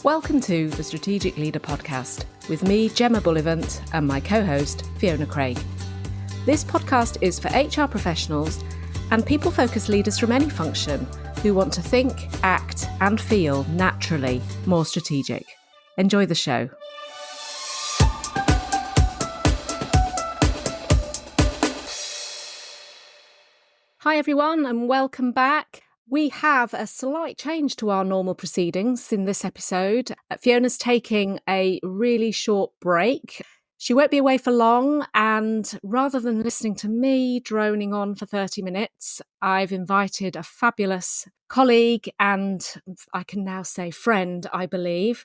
Welcome to the Strategic Leader Podcast with me, Gemma, and my co-host, Fiona Craig. This podcast is for HR professionals and people-focused leaders from any function who want to think, act and feel naturally more strategic. Enjoy the show. Hi everyone and welcome back. We have a slight change to our normal proceedings in this episode. Fiona's taking a really short break. She won't be away for long, and rather than listening to me droning on for 30 minutes, I've invited a fabulous colleague and I can now say friend, I believe,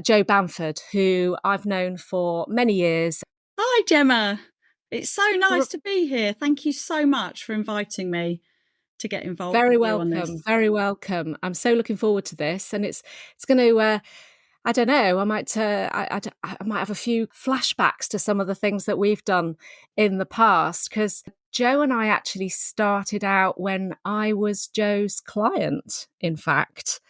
Jo Bamford, who I've known for many years. Hi Gemma, it's so nice to be here. Thank you so much for inviting me to get involved. Very with you on this. very welcome. I'm so looking forward to this, and it's going to. I don't know. I might have a few flashbacks to some of the things that we've done in the past, because Jo and I actually started out when I was Jo's client. In fact,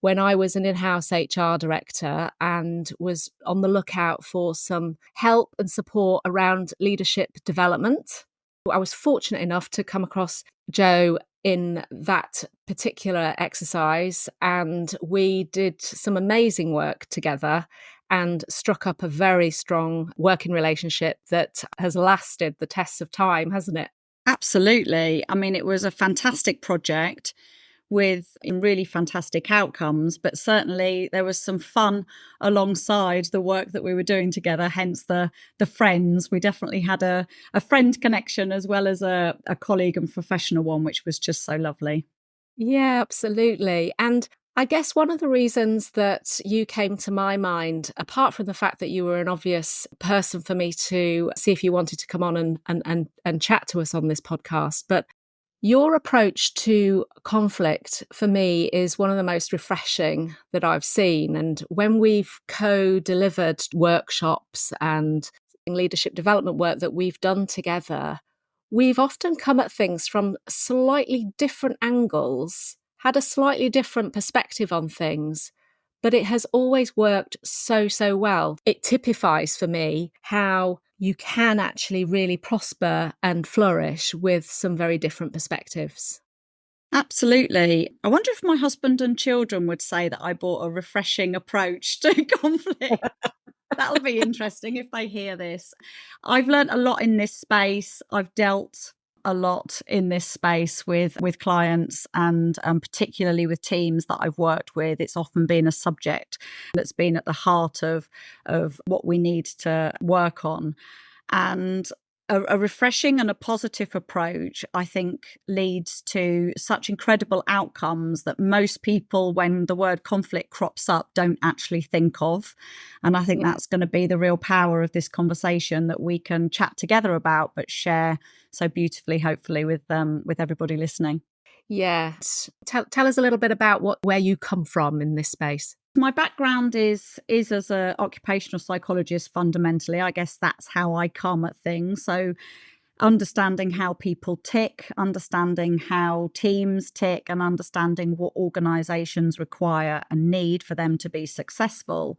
when I was an in-house HR director and was on the lookout for some help and support around leadership development. I was fortunate enough to come across Jo in that particular exercise, and we did some amazing work together and struck up a very strong working relationship that has lasted the test of time, hasn't it? Absolutely. I mean, it was a fantastic project with really fantastic outcomes, but certainly there was some fun alongside the work that we were doing together, hence the friends. We definitely had a friend connection as well as a colleague and professional one, which was just so lovely. Yeah, absolutely. And I guess one of the reasons that you came to my mind, apart from the fact that you were an obvious person for me to see if you wanted to come on and chat to us on this podcast, but your approach to conflict for me is one of the most refreshing that I've seen. And when we've co-delivered workshops and leadership development work that we've done together, we've often come at things from slightly different angles, had a slightly different perspective on things, but it has always worked so well. It typifies for me how you can actually really prosper and flourish with some very different perspectives. Absolutely. I wonder if my husband and children would say that I brought a refreshing approach to conflict. That'll be interesting if they hear this. I've learned a lot in this space. I've dealt a lot in this space with clients and particularly with teams that I've worked with. It's often been a subject that's been at the heart of what we need to work on. And a refreshing and a positive approach, I think, leads to such incredible outcomes that most people, when the word conflict crops up, don't actually think of. And I think that's going to be the real power of this conversation that we can chat together about, but share so beautifully, hopefully, with everybody listening. Yes. Tell us a little bit about where you come from in this space. My background is as an occupational psychologist fundamentally. I guess that's how I come at things. So understanding how people tick, understanding how teams tick, and understanding what organizations require and need for them to be successful.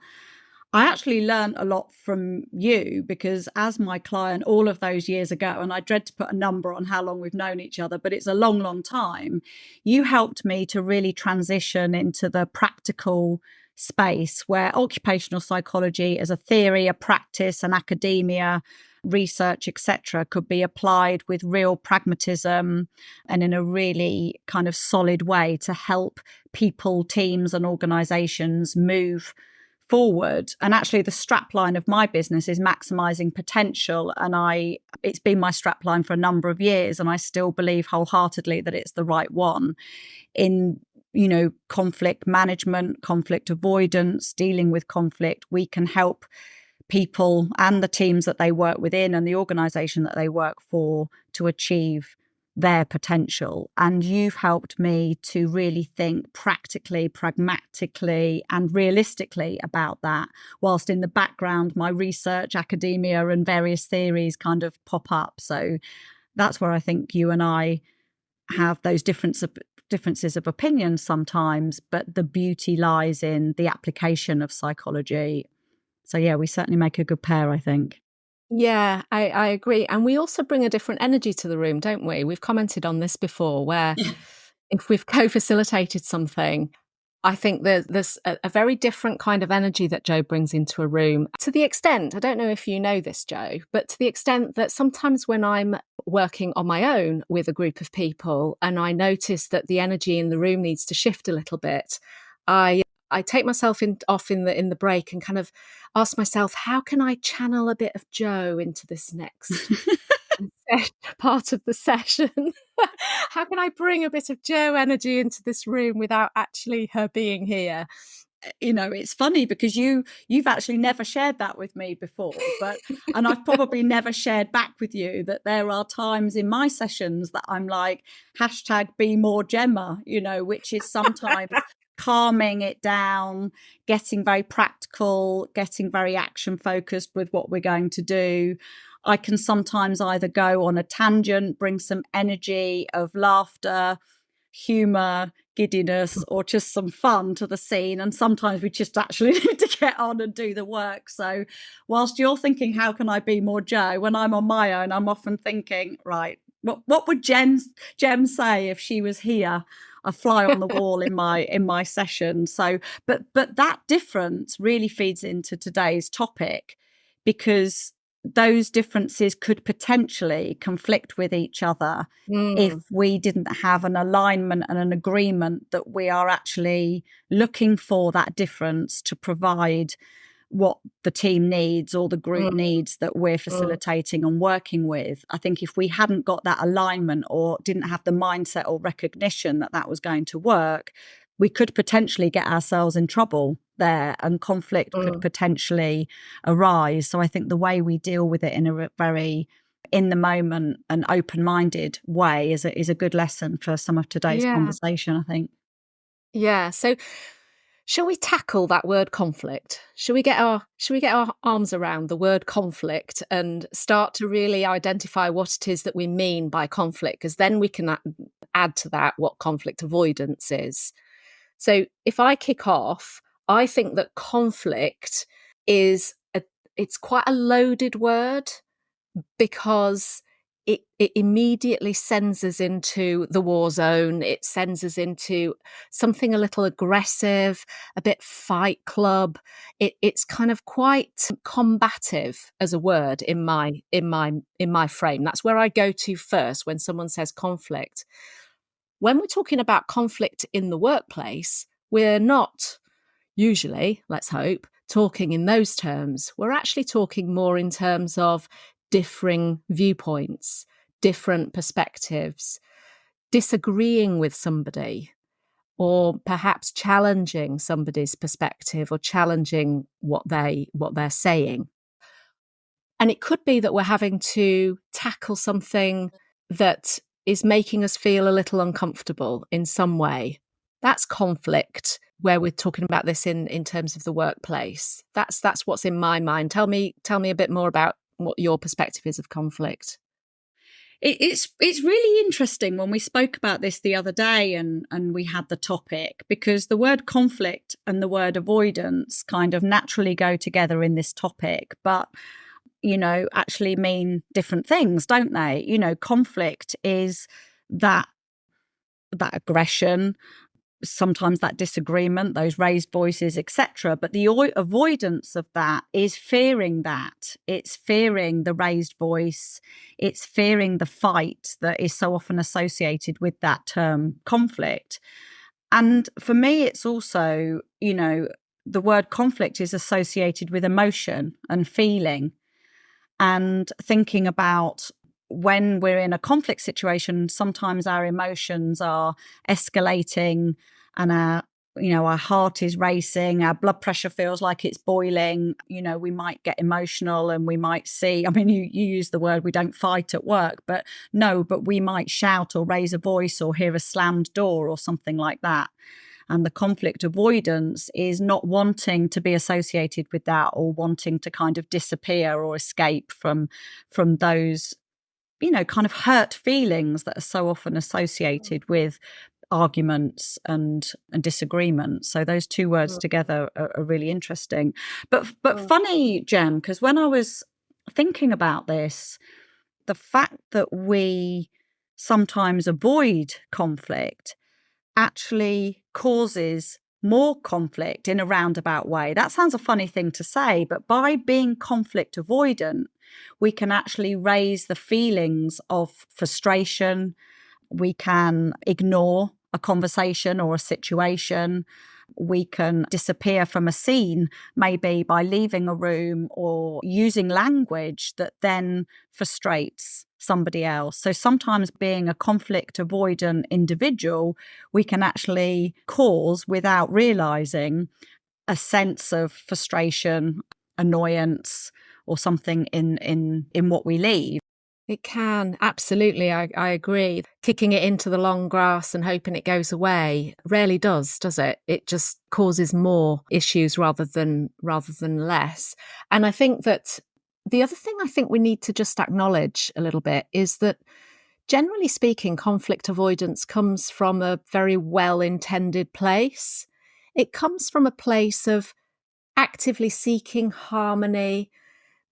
I actually learned a lot from you because as my client all of those years ago, and I dread to put a number on how long we've known each other, but it's a long time, you helped me to really transition into the practical space where occupational psychology as a theory, a practice, an academia, research, etc., could be applied with real pragmatism and in a really kind of solid way to help people, teams and organizations move forward. And actually the strapline of my business is maximizing potential, and it's been my strapline for a number of years, and I still believe wholeheartedly that it's the right one. In conflict management, conflict avoidance, dealing with conflict, we can help people and the teams that they work within and the organization that they work for to achieve their potential. And you've helped me to really think practically, pragmatically, and realistically about that, whilst in the background, my research, academia, and various theories kind of pop up. So that's where I think you and I have those different differences of opinion sometimes, but the beauty lies in the application of psychology. So yeah, we certainly make a good pair, I think. Yeah, I agree. And we also bring a different energy to the room, don't we? We've commented on this before, where if we've co-facilitated something, I think there's a very different kind of energy that Jo brings into a room, to the extent, I don't know if you know this, Jo, but to the extent that sometimes when I'm working on my own with a group of people and I notice that the energy in the room needs to shift a little bit, I take myself off in the break and kind of ask myself, how can I channel a bit of Jo into this next part of the session? How can I bring a bit of Jo energy into this room without actually her being here? It's funny because you've actually never shared that with me before, and I've probably never shared back with you that there are times in my sessions that I'm like hashtag be more Gemma, which is sometimes calming it down, getting very practical, getting very action focused with what we're going to do. I can sometimes either go on a tangent, bring some energy of laughter, humor, giddiness, or just some fun to the scene. And sometimes we just actually need to get on and do the work. So whilst you're thinking, how can I be more Jo? When I'm on my own, I'm often thinking, right, what would Jem say if she was here? A fly on the wall in my session. So but that difference really feeds into today's topic, because those differences could potentially conflict with each other if Mm, we didn't have an alignment and an agreement that we are actually looking for that difference to provide what the team needs or the group mm, needs that we're mm, facilitating and working with. I think if we hadn't got that alignment or didn't have the mindset or recognition that that was going to work, we could potentially get ourselves in trouble there, and conflict could mm. potentially arise. So I think the way we deal with it in a very in the moment and open-minded way is a good lesson for some of today's Yeah, conversation, I think. yeah. So shall we tackle that word conflict? Shall we get our arms around the word conflict and start to really identify what it is that we mean by conflict? Because then we can add to that what conflict avoidance is. So if I kick off, I think that conflict is it's quite a loaded word, because it immediately sends us into the war zone. It sends us into something a little aggressive, a bit Fight Club. It's kind of quite combative as a word in my frame. That's where I go to first when someone says conflict. When we're talking about conflict in the workplace, we're not usually, let's hope, talking in those terms. We're actually talking more in terms of differing viewpoints, different perspectives, disagreeing with somebody, or perhaps challenging somebody's perspective or challenging what they're saying. And it could be that we're having to tackle something that is making us feel a little uncomfortable in some way. That's conflict, where we're talking about this in terms of the workplace. That's what's in my mind. Tell me a bit more about what your perspective is of conflict. It's really interesting when we spoke about this the other day, and we had the topic, because the word conflict and the word avoidance kind of naturally go together in this topic, but actually mean different things, don't they? Conflict is that aggression, sometimes that disagreement, those raised voices, etc. But the avoidance of that is fearing that. It's fearing the raised voice. It's fearing the fight that is so often associated with that term conflict. And for me, it's also, the word conflict is associated with emotion and feeling, and thinking about when we're in a conflict situation, sometimes our emotions are escalating, and our heart is racing, our blood pressure feels like it's boiling. We might get emotional, and we might see, I mean, you use the word, we don't fight at work, but we might shout or raise a voice or hear a slammed door or something like that. And the conflict avoidance is not wanting to be associated with that, or wanting to kind of disappear or escape from those kind of hurt feelings that are so often associated with arguments and disagreements. So those two words Mm, together are really interesting. But mm. funny, Jem, because when I was thinking about this, the fact that we sometimes avoid conflict actually causes more conflict in a roundabout way. That sounds a funny thing to say, but by being conflict avoidant, we can actually raise the feelings of frustration. We can ignore a conversation or a situation. We can disappear from a scene, maybe by leaving a room or using language that then frustrates somebody else. So sometimes being a conflict avoidant individual, we can actually cause, without realizing, a sense of frustration, annoyance, or something in what we leave. It can, absolutely. I agree. Kicking it into the long grass and hoping it goes away rarely does it? It just causes more issues rather than less. And I think that the other thing I think we need to just acknowledge a little bit is that generally speaking, conflict avoidance comes from a very well-intended place. It comes from a place of actively seeking harmony,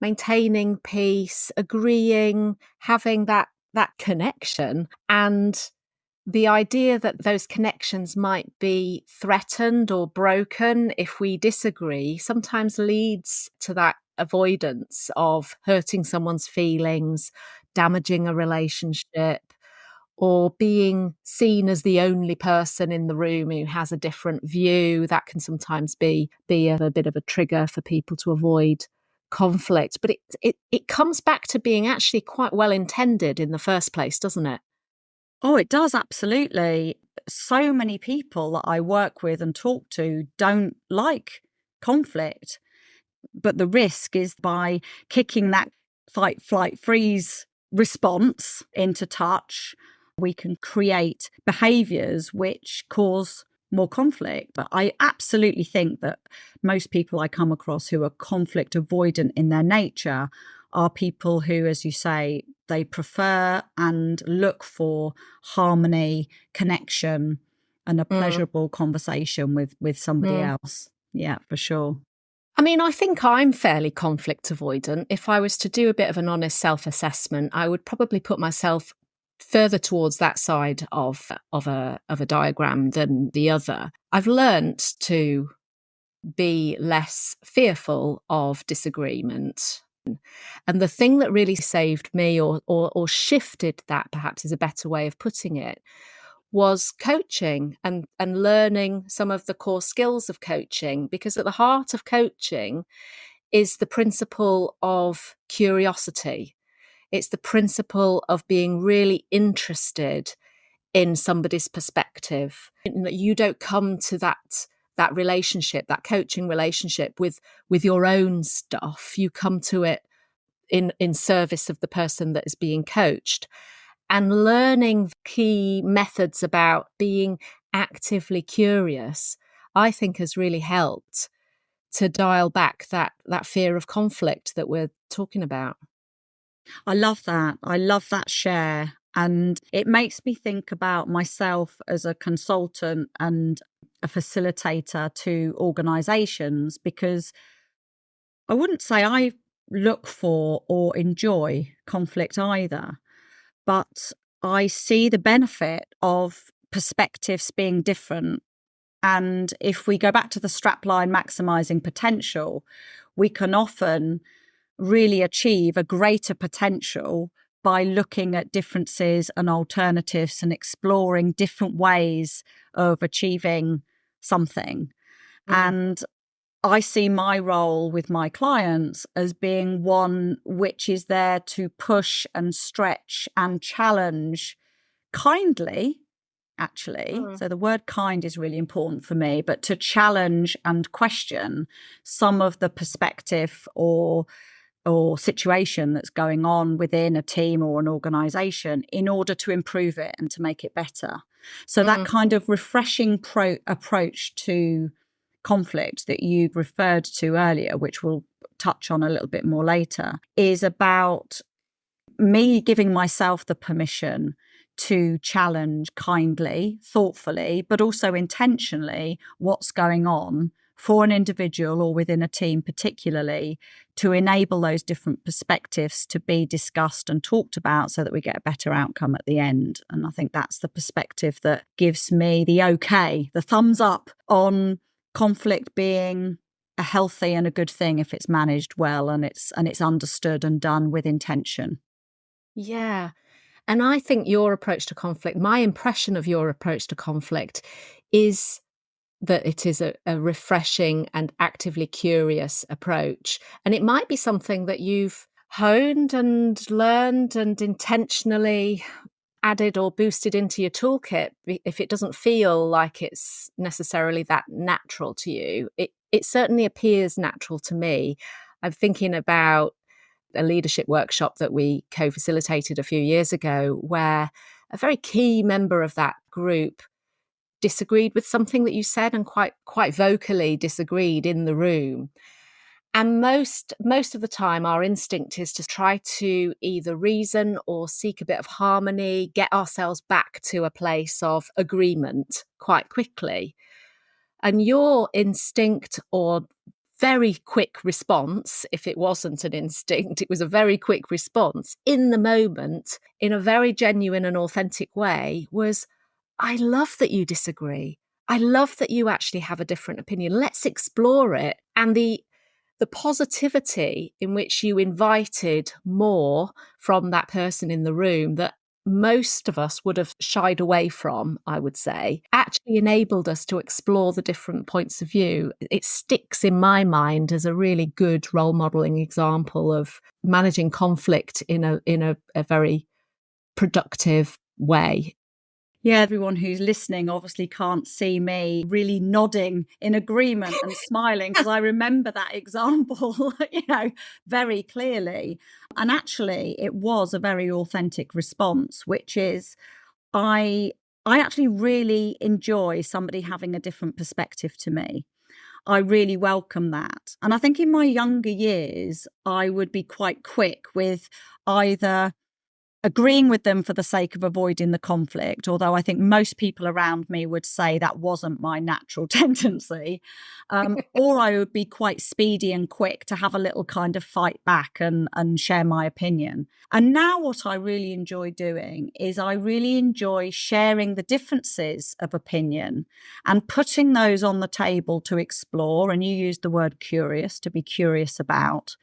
maintaining peace, agreeing, having that connection, and the idea that those connections might be threatened or broken if we disagree sometimes leads to that avoidance of hurting someone's feelings, damaging a relationship, or being seen as the only person in the room who has a different view. That can sometimes be a bit of a trigger for people to avoid conflict. But it comes back to being actually quite well intended in the first place, doesn't it? Oh, it does, absolutely. So many people that I work with and talk to don't like conflict. But the risk is by kicking that fight, flight, freeze response into touch, we can create behaviors which cause more conflict. But I absolutely think that most people I come across who are conflict avoidant in their nature are people who, as you say, they prefer and look for harmony, connection, and a Mm, pleasurable conversation with somebody mm. else. Yeah, for sure. I mean, I think I'm fairly conflict avoidant. If I was to do a bit of an honest self-assessment, I would probably put myself further towards that side of a diagram than the other. I've learnt to be less fearful of disagreement. And the thing that really saved me or shifted that, perhaps is a better way of putting it, was coaching and learning some of the core skills of coaching, because at the heart of coaching is the principle of curiosity. It's the principle of being really interested in somebody's perspective. You don't come to that relationship, that coaching relationship, with your own stuff. You come to it in service of the person that is being coached, and learning key methods about being actively curious, I think has really helped to dial back that fear of conflict that we're talking about. I love that. I love that share. And it makes me think about myself as a consultant and a facilitator to organizations, because I wouldn't say I look for or enjoy conflict either, but I see the benefit of perspectives being different. And if we go back to the strapline maximizing potential, we can often really achieve a greater potential by looking at differences and alternatives and exploring different ways of achieving something. Mm, And I see my role with my clients as being one which is there to push and stretch and challenge kindly, actually. mm, So the word kind is really important for me, but to challenge and question some of the perspective or situation that's going on within a team or an organization in order to improve it and to make it better. So that mm, kind of refreshing approach to conflict that you referred to earlier, which we'll touch on a little bit more later, is about me giving myself the permission to challenge kindly, thoughtfully, but also intentionally what's going on for an individual or within a team particularly, to enable those different perspectives to be discussed and talked about so that we get a better outcome at the end. And I think that's the perspective that gives me the okay, the thumbs up on conflict being a healthy and a good thing if it's managed well and it's understood and done with intention. Yeah. And I think your approach to conflict, my impression of your approach to conflict is that it is a refreshing and actively curious approach. And it might be something that you've honed and learned and intentionally added or boosted into your toolkit. If it doesn't feel like it's necessarily that natural to you, it certainly appears natural to me. I'm thinking about a leadership workshop that we co-facilitated a few years ago, where a very key member of that group disagreed with something that you said, and quite vocally disagreed in the room. And most of the time our instinct is to try to either reason or seek a bit of harmony, get ourselves back to a place of agreement quite quickly. And your instinct, or very quick response, if it wasn't an instinct, it was a very quick response in the moment, in a very genuine and authentic way, was, I love that you disagree. I love that you actually have a different opinion. Let's explore it. And the positivity in which you invited more from that person in the room that most of us would have shied away from, I would say, actually enabled us to explore the different points of view. It sticks in my mind as a really good role modeling example of managing conflict in a very productive way. Yeah, everyone who's listening obviously can't see me really nodding in agreement and smiling, because I remember that example, very clearly. And actually, it was a very authentic response, which is I I actually really enjoy somebody having a different perspective to me. I really welcome that. And I think in my younger years, I would be quite quick with either agreeing with them for the sake of avoiding the conflict, although I think most people around me would say that wasn't my natural tendency, or I would be quite speedy and quick to have a little kind of fight back and share my opinion. And now what I really enjoy doing is I really enjoy sharing the differences of opinion and putting those on the table to explore. And you used the word curious, to be curious about,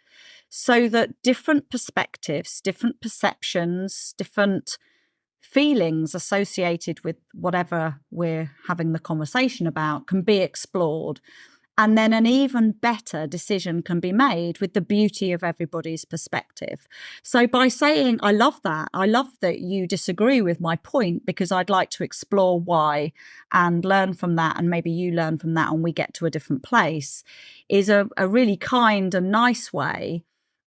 so that different perspectives, different perceptions, different feelings associated with whatever we're having the conversation about can be explored. And then an even better decision can be made with the beauty of everybody's perspective. So by saying, I love that you disagree with my point, because I'd like to explore why and learn from that, and maybe you learn from that and we get to a different place, is a really kind and nice way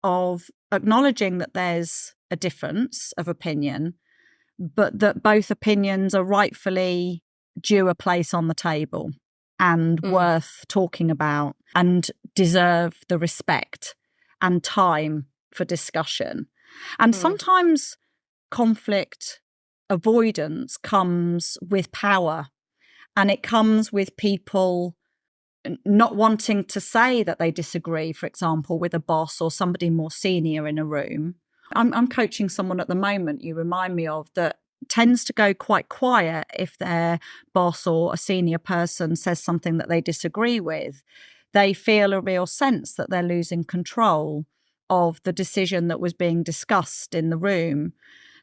of acknowledging that there's a difference of opinion, but that both opinions are rightfully due a place on the table and worth talking about and deserve the respect and time for discussion. And sometimes conflict avoidance comes with power, and it comes with people not wanting to say that they disagree, for example, with a boss or somebody more senior in a room. I'm coaching someone at the moment, you remind me of, that tends to go quite quiet if their boss or a senior person says something that they disagree with. They feel a real sense that they're losing control of the decision that was being discussed in the room.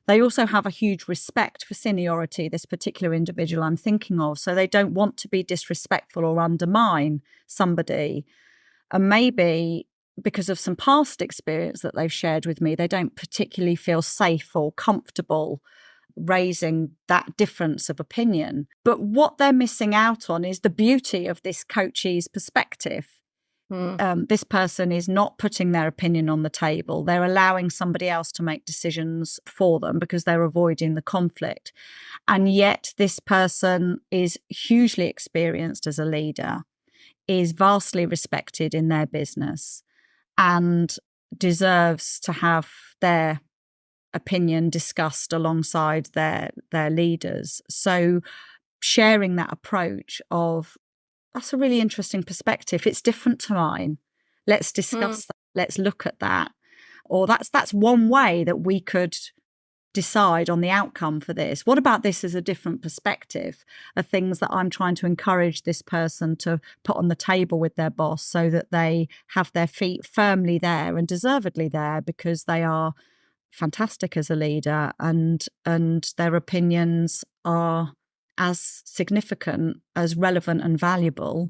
They also have a huge respect for seniority, this particular individual I'm thinking of. So they don't want to be disrespectful or undermine somebody. And maybe because of some past experience that they've shared with me, they don't particularly feel safe or comfortable raising that difference of opinion. But what they're missing out on is the beauty of this coachee's perspective. This person is not putting their opinion on the table. They're allowing somebody else to make decisions for them because they're avoiding the conflict. And yet this person is hugely experienced as a leader, is vastly respected in their business, and deserves to have their opinion discussed alongside their leaders. So sharing that approach of, that's a really interesting perspective. It's different to mine. Let's discuss that. Let's look at that. Or that's one way that we could decide on the outcome for this. What about this as a different perspective of things that I'm trying to encourage this person to put on the table with their boss so that they have their feet firmly there and deservedly there because they are fantastic as a leader and their opinions are as significant, as relevant and valuable,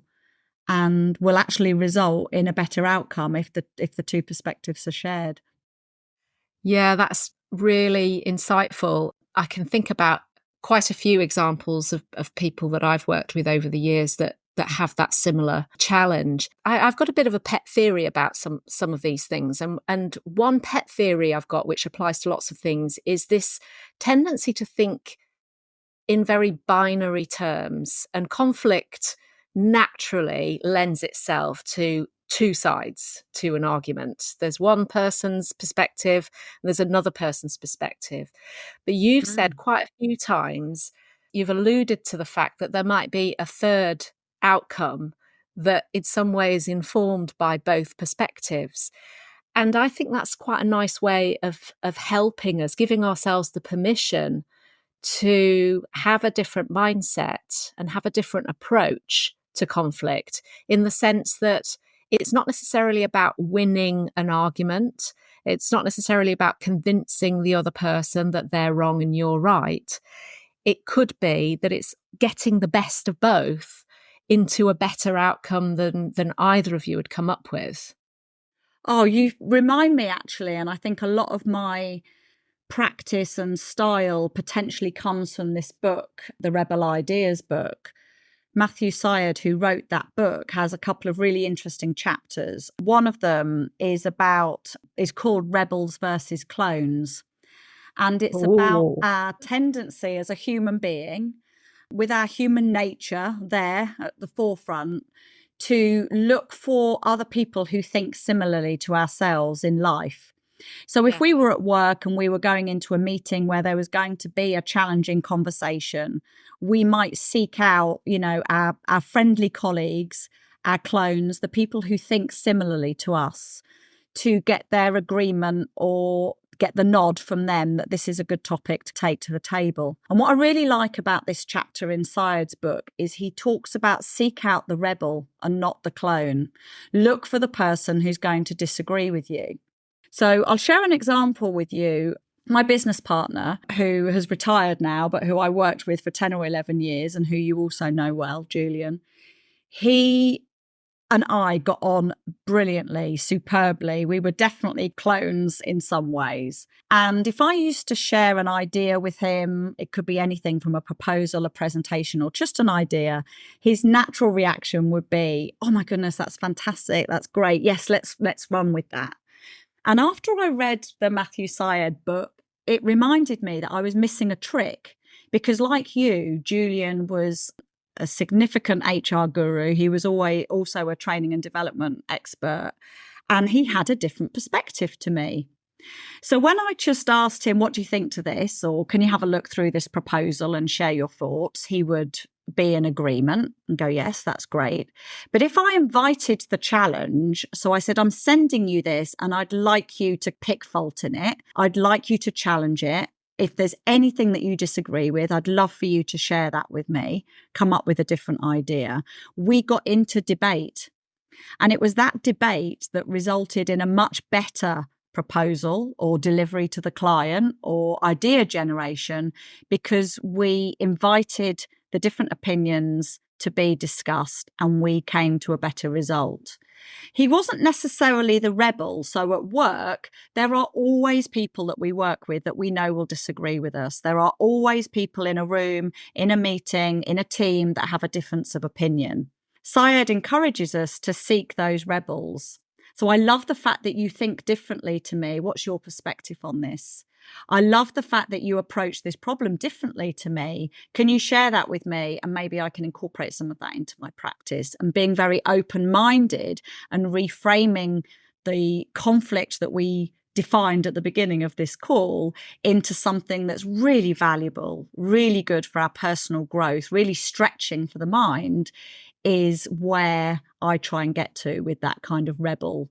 and will actually result in a better outcome if the two perspectives are shared. Yeah, that's really insightful. I can think about quite a few examples of people that I've worked with over the years that have that similar challenge. I've got a bit of a pet theory about some of these things. And one pet theory I've got, which applies to lots of things, is this tendency to think in very binary terms, and conflict naturally lends itself to two sides to an argument. There's one person's perspective and there's another person's perspective. But you've said quite a few times, you've alluded to the fact that there might be a third outcome that in some way is informed by both perspectives. And I think that's quite a nice way of helping us, giving ourselves the permission to have a different mindset and have a different approach to conflict, in the sense that it's not necessarily about winning an argument. It's not necessarily about convincing the other person that they're wrong and you're right. It could be that it's getting the best of both into a better outcome than either of you had come up with. Oh, you remind me actually, and I think a lot of my practice and style potentially comes from this book, the Rebel Ideas book. Matthew Syed, who wrote that book, has a couple of really interesting chapters. One of them is called Rebels versus Clones. And it's about Oh, our tendency as a human being, with our human nature there at the forefront, to look for other people who think similarly to ourselves in life. So if yeah. we were at work and we were going into a meeting where there was going to be a challenging conversation, we might seek out, our friendly colleagues, our clones, the people who think similarly to us, to get their agreement or get the nod from them that this is a good topic to take to the table. And what I really like about this chapter in Syed's book is he talks about seek out the rebel and not the clone. Look for the person who's going to disagree with you. So I'll share an example with you. My business partner, who has retired now, but who I worked with for 10 or 11 years and who you also know well, Julian, he and I got on brilliantly, superbly. We were definitely clones in some ways. And if I used to share an idea with him, it could be anything from a proposal, a presentation, or just an idea, his natural reaction would be, "Oh my goodness, that's fantastic. That's great. Yes, let's run with that." And after I read the Matthew Syed book, it reminded me that I was missing a trick, because like you, Julian was a significant HR guru. He was also a training and development expert, and he had a different perspective to me. So when I just asked him, "What do you think to this?" or "Can you have a look through this proposal and share your thoughts?" he would be in agreement and go, "Yes, that's great." But if I invited the challenge, so I said, "I'm sending you this and I'd like you to pick fault in it. I'd like you to challenge it. If there's anything that you disagree with, I'd love for you to share that with me, come up with a different idea." We got into debate. And it was that debate that resulted in a much better proposal or delivery to the client or idea generation, because we invited the different opinions to be discussed and we came to a better result. He wasn't necessarily the rebel. So at work, there are always people that we work with that we know will disagree with us. There are always people in a room, in a meeting, in a team that have a difference of opinion. Syed encourages us to seek those rebels. So I love the fact that you think differently to me. What's your perspective on this? I love the fact that you approach this problem differently to me. Can you share that with me? And maybe I can incorporate some of that into my practice. And being very open-minded and reframing the conflict that we defined at the beginning of this call into something that's really valuable, really good for our personal growth, really stretching for the mind, is where I try and get to with that kind of rebel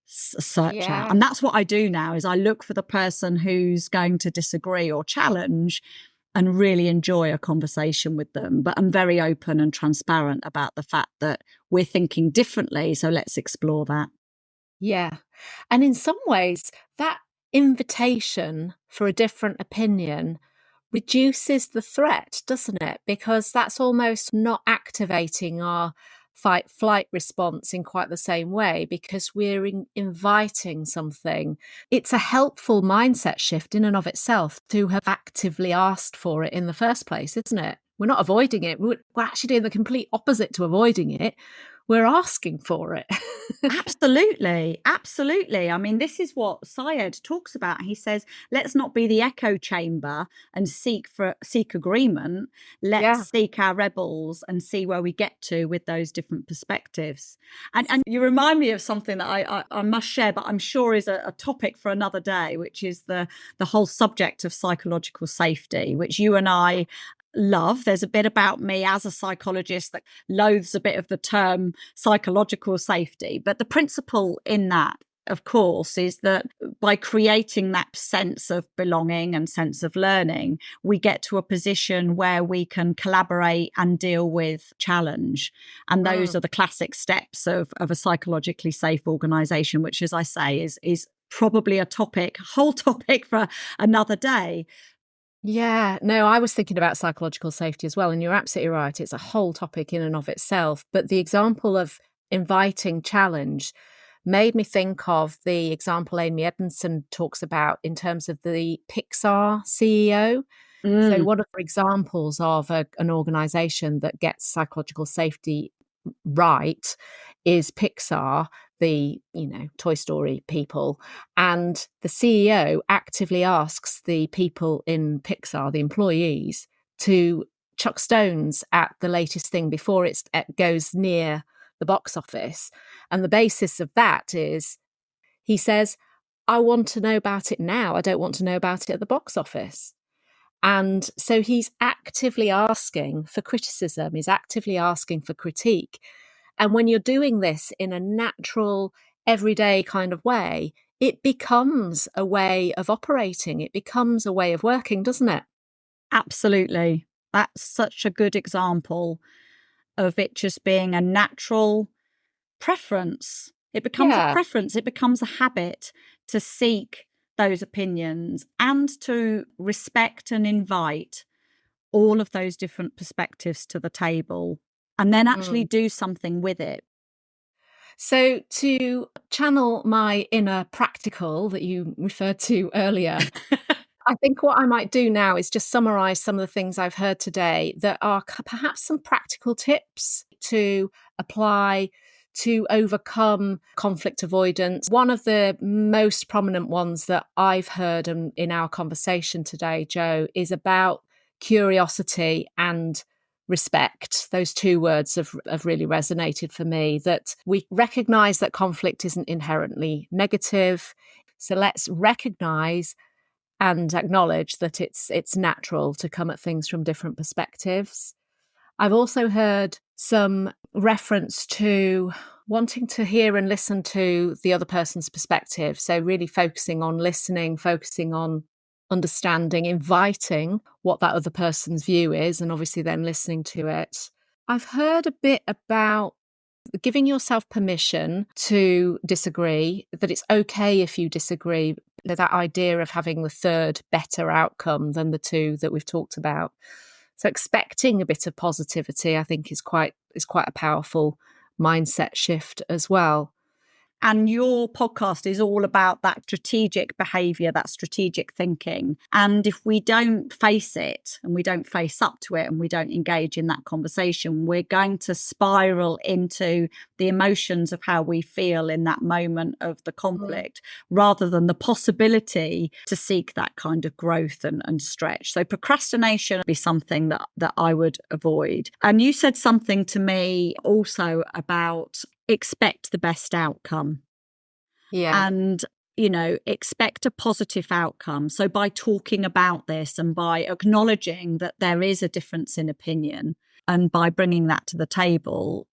search out. Yeah. And that's what I do now, is I look for the person who's going to disagree or challenge and really enjoy a conversation with them. But I'm very open and transparent about the fact that we're thinking differently. So let's explore that. Yeah. And in some ways, that invitation for a different opinion reduces the threat, doesn't it? Because that's almost not activating our fight flight response in quite the same way, because we're inviting something. It's a helpful mindset shift in and of itself to have actively asked for it in the first place, isn't it? We're not avoiding it. We're actually doing the complete opposite to avoiding it. We're asking for it. Absolutely. Absolutely. I mean, this is what Syed talks about. He says, let's not be the echo chamber and seek agreement. Yeah. Let's seek our rebels and see where we get to with those different perspectives. And you remind me of something that I must share, but I'm sure is a topic for another day, which is the whole subject of psychological safety, which you and I love. There's a bit about me as a psychologist that loathes a bit of the term psychological safety, but the principle in that, of course, is that by creating that sense of belonging and sense of learning, we get to a position where we can collaborate and deal with challenge. And those Mm. are the classic steps of a psychologically safe organization, which, as I say, is probably a whole topic for another day. Yeah, no, I was thinking about psychological safety as well, and you're absolutely right. It's a whole topic in and of itself. But the example of inviting challenge made me think of the example Amy Edmondson talks about in terms of the Pixar CEO. So, Mm. one of the examples of an organization that gets psychological safety right is Pixar, the, Toy Story people. And the CEO actively asks the people in Pixar, the employees, to chuck stones at the latest thing before it goes near the box office. And the basis of that is, he says, I want to know about it now. I don't want to know about it at the box office. And so he's actively asking for criticism, he's actively asking for critique. And when you're doing this in a natural, everyday kind of way, it becomes a way of operating. It becomes a way of working, doesn't it? Absolutely. That's such a good example of it just being a natural preference. It becomes a Yeah. preference, it becomes a habit to seek those opinions and to respect and invite all of those different perspectives to the table and then actually Mm. do something with it. So, to channel my inner practical that you referred to earlier, I think what I might do now is just summarize some of the things I've heard today that are perhaps some practical tips to apply to overcome conflict avoidance. One of the most prominent ones that I've heard in our conversation today, Jo, is about curiosity and respect. Those two words have really resonated for me, that we recognize that conflict isn't inherently negative. So let's recognize and acknowledge that it's natural to come at things from different perspectives. I've also heard some reference to wanting to hear and listen to the other person's perspective. So really focusing on listening, focusing on understanding, inviting what that other person's view is, and obviously then listening to it. I've heard a bit about giving yourself permission to disagree, that it's okay if you disagree, that idea of having the third better outcome than the two that we've talked about. So expecting a bit of positivity, I think, is quite a powerful mindset shift as well. And your podcast is all about that strategic behavior, that strategic thinking. And if we don't face it and we don't face up to it and we don't engage in that conversation, we're going to spiral into the emotions of how we feel in that moment of the Mm. conflict, rather than the possibility to seek that kind of growth and stretch. So procrastination would be something that I would avoid. And you said something to me also about expect the best outcome. Yeah. And expect a positive outcome. So by talking about this and by acknowledging that there is a difference in opinion and by bringing that to the table,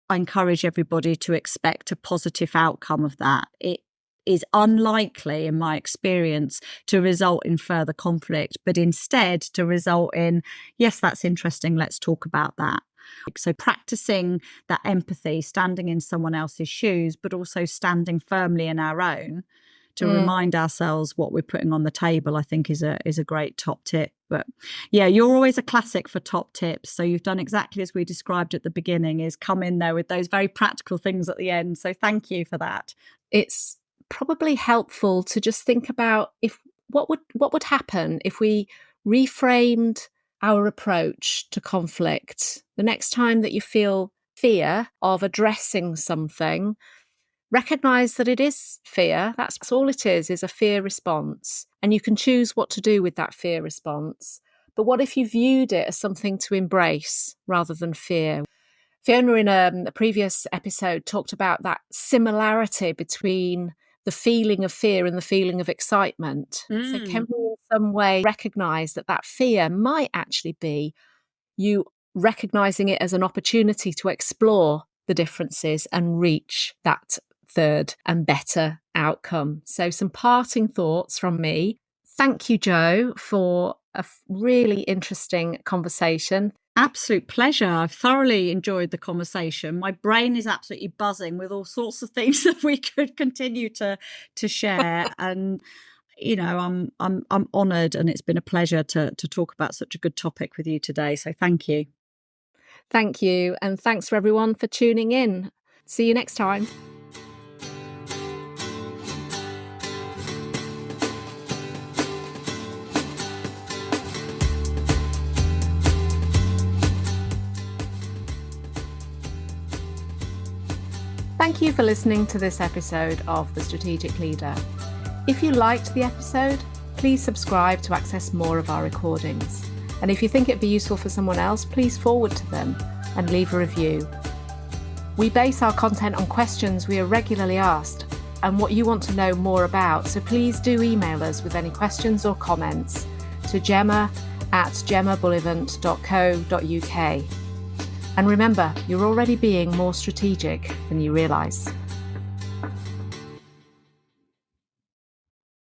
I encourage everybody to expect a positive outcome of that. It is unlikely, in my experience, to result in further conflict, but instead to result in, yes, that's interesting, let's talk about that. So practicing that empathy, standing in someone else's shoes, but also standing firmly in our own to remind ourselves what we're putting on the table, I think is a great top tip. But yeah, you're always a classic for top tips. So you've done exactly as we described at the beginning, is come in there with those very practical things at the end. So thank you for that. It's probably helpful to just think about what would happen if we reframed our approach to conflict. The next time that you feel fear of addressing something, recognize that it is fear. That's all it is a fear response. And you can choose what to do with that fear response. But what if you viewed it as something to embrace rather than fear? Fiona, in a previous episode, talked about that similarity between the feeling of fear and the feeling of excitement. So can we in some way recognize that fear might actually be you recognizing it as an opportunity to explore the differences and reach that third and better outcome? So some parting thoughts from me. Thank you, Jo, for a really interesting conversation. Absolute pleasure. I've thoroughly enjoyed the conversation. My brain is absolutely buzzing with all sorts of things that we could continue to share. And I'm honoured, and it's been a pleasure to talk about such a good topic with you today. So thank you. Thank you, and thanks for everyone for tuning in. See you next time. Thank you for listening to this episode of The Strategic Leader. If you liked the episode, please subscribe to access more of our recordings. And if you think it'd be useful for someone else, please forward to them and leave a review. We base our content on questions we are regularly asked and what you want to know more about, so please do email us with any questions or comments to gemma@gemmabullivant.co.uk. And remember, you're already being more strategic than you realise.